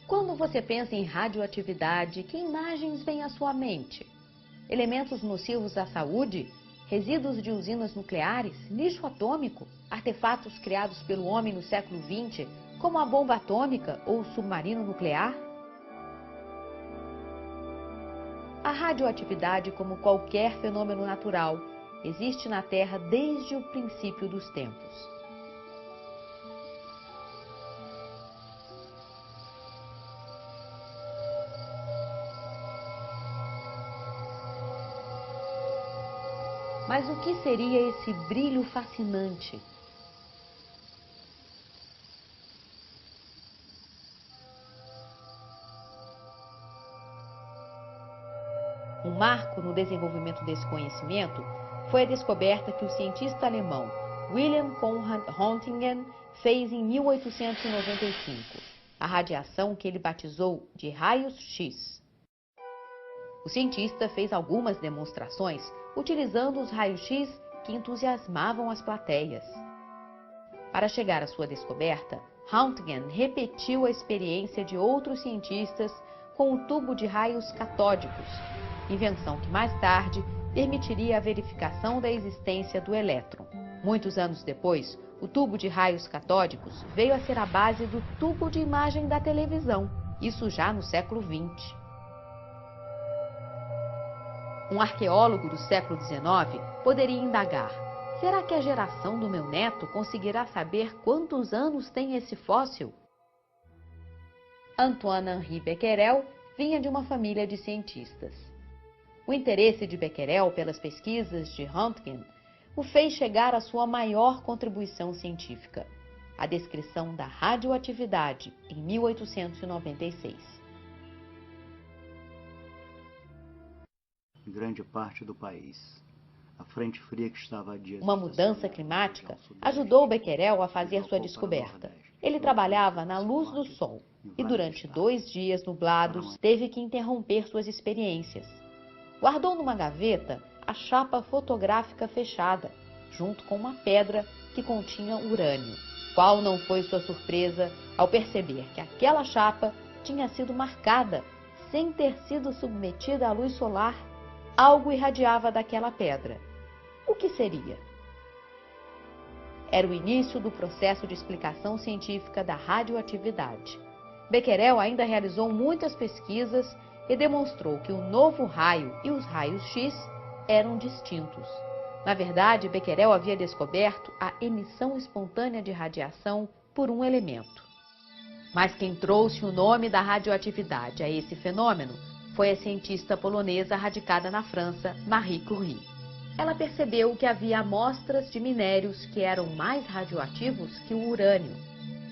Quando você pensa em radioatividade, que imagens vêm à sua mente? Elementos nocivos à saúde? Resíduos de usinas nucleares? Lixo atômico? Artefatos criados pelo homem no século XX, como a bomba atômica ou o submarino nuclear? A radioatividade, como qualquer fenômeno natural, existe na Terra desde o princípio dos tempos. Mas o que seria esse brilho fascinante? Um marco no desenvolvimento desse conhecimento foi a descoberta que o cientista alemão Wilhelm Conrad Röntgen fez em 1895, a radiação que ele batizou de raios X. O cientista fez algumas demonstrações utilizando os raios-x que entusiasmavam as plateias. Para chegar à sua descoberta, Röntgen repetiu a experiência de outros cientistas com o tubo de raios catódicos, invenção que mais tarde permitiria a verificação da existência do elétron. Muitos anos depois, o tubo de raios catódicos veio a ser a base do tubo de imagem da televisão, isso já no século XX. Um arqueólogo do século XIX poderia indagar: será que a geração do meu neto conseguirá saber quantos anos tem esse fóssil? Antoine-Henri Becquerel vinha de uma família de cientistas. O interesse de Becquerel pelas pesquisas de Röntgen o fez chegar à sua maior contribuição científica, a descrição da radioatividade em 1896. Em grande parte do país, a frente fria que estava adiante. Uma mudança climática ajudou Becquerel a fazer sua descoberta. Ele trabalhava na luz do sol e durante 2 dias nublados teve que interromper suas experiências. Guardou numa gaveta a chapa fotográfica fechada, junto com uma pedra que continha urânio. Qual não foi sua surpresa ao perceber que aquela chapa tinha sido marcada sem ter sido submetida à luz solar? Algo irradiava daquela pedra. O que seria? Era o início do processo de explicação científica da radioatividade. Becquerel ainda realizou muitas pesquisas e demonstrou que o novo raio e os raios X eram distintos. Na verdade, Becquerel havia descoberto a emissão espontânea de radiação por um elemento. Mas quem trouxe o nome da radioatividade a esse fenômeno foi a cientista polonesa radicada na França, Marie Curie. Ela percebeu que havia amostras de minérios que eram mais radioativos que o urânio.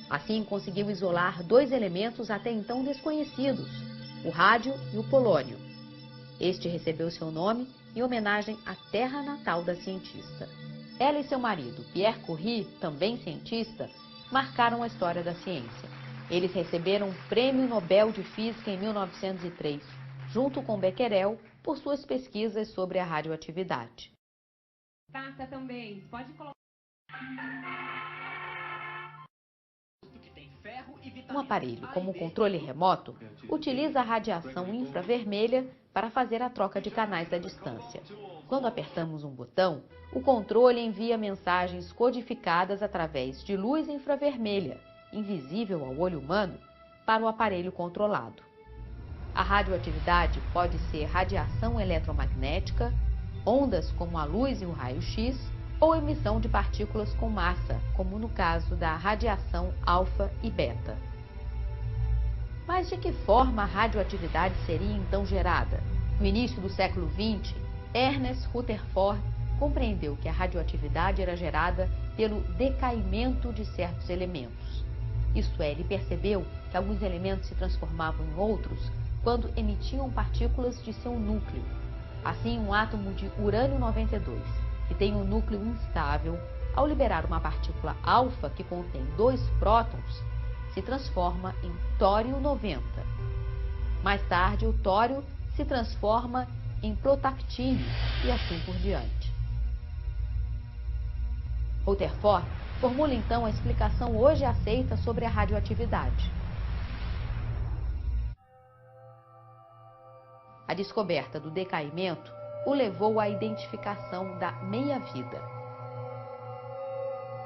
Assim, conseguiu isolar 2 elementos até então desconhecidos, o rádio e o polônio. Este recebeu seu nome em homenagem à terra natal da cientista. Ela e seu marido, Pierre Curie, também cientista, marcaram a história da ciência. Eles receberam o Prêmio Nobel de Física em 1903, junto com Becquerel, por suas pesquisas sobre a radioatividade. Passa também, pode colocar. Um aparelho como o controle remoto utiliza a radiação infravermelha para fazer a troca de canais à distância. Quando apertamos um botão, o controle envia mensagens codificadas através de luz infravermelha, invisível ao olho humano, para o aparelho controlado. A radioatividade pode ser radiação eletromagnética, ondas como a luz e o raio-x, ou emissão de partículas com massa, como no caso da radiação alfa e beta. Mas de que forma a radioatividade seria então gerada? No início do século XX, Ernest Rutherford compreendeu que a radioatividade era gerada pelo decaimento de certos elementos. Isto é, ele percebeu que alguns elementos se transformavam em outros quando emitiam partículas de seu núcleo. Assim, um átomo de urânio-92, que tem um núcleo instável, ao liberar uma partícula alfa que contém 2 prótons, se transforma em tório-90. Mais tarde, o tório se transforma em protactínio e assim por diante. Rutherford formula então a explicação hoje aceita sobre a radioatividade. A descoberta do decaimento o levou à identificação da meia-vida.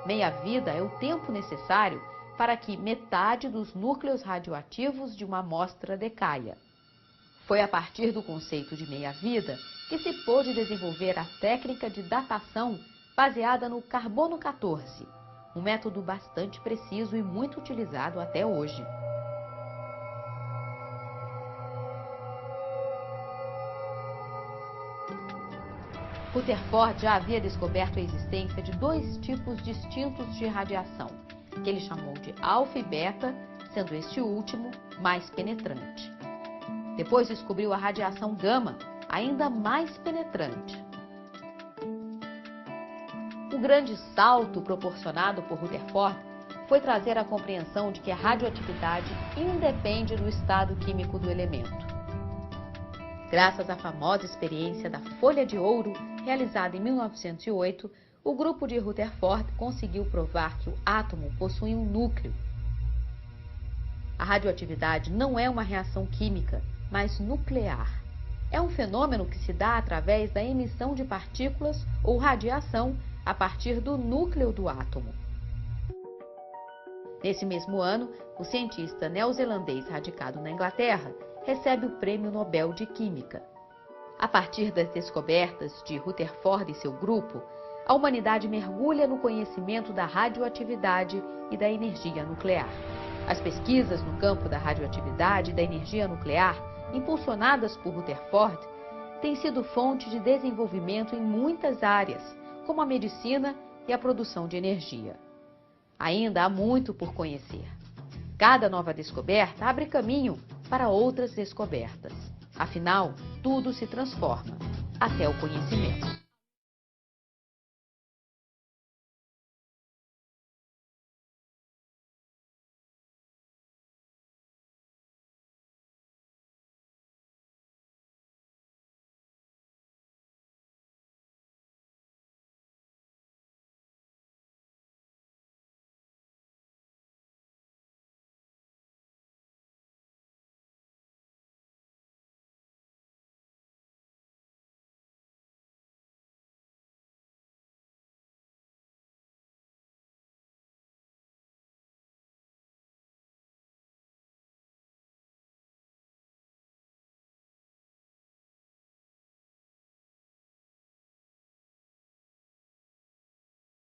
Meia-vida é o tempo necessário para que metade dos núcleos radioativos de uma amostra decaia. Foi a partir do conceito de meia-vida que se pôde desenvolver a técnica de datação baseada no carbono 14, um método bastante preciso e muito utilizado até hoje. Rutherford já havia descoberto a existência de dois tipos distintos de radiação, que ele chamou de alfa e beta, sendo este último mais penetrante. Depois descobriu a radiação gama, ainda mais penetrante. O grande salto proporcionado por Rutherford foi trazer a compreensão de que a radioatividade independe do estado químico do elemento. Graças à famosa experiência da folha de ouro, realizada em 1908, o grupo de Rutherford conseguiu provar que o átomo possui um núcleo. A radioatividade não é uma reação química, mas nuclear. É um fenômeno que se dá através da emissão de partículas ou radiação a partir do núcleo do átomo. Nesse mesmo ano, o cientista neozelandês radicado na Inglaterra recebe o Prêmio Nobel de Química. A partir das descobertas de Rutherford e seu grupo, a humanidade mergulha no conhecimento da radioatividade e da energia nuclear. As pesquisas no campo da radioatividade e da energia nuclear, impulsionadas por Rutherford, têm sido fonte de desenvolvimento em muitas áreas, como a medicina e a produção de energia. Ainda há muito por conhecer. Cada nova descoberta abre caminho para outras descobertas. Afinal, tudo se transforma, até o conhecimento.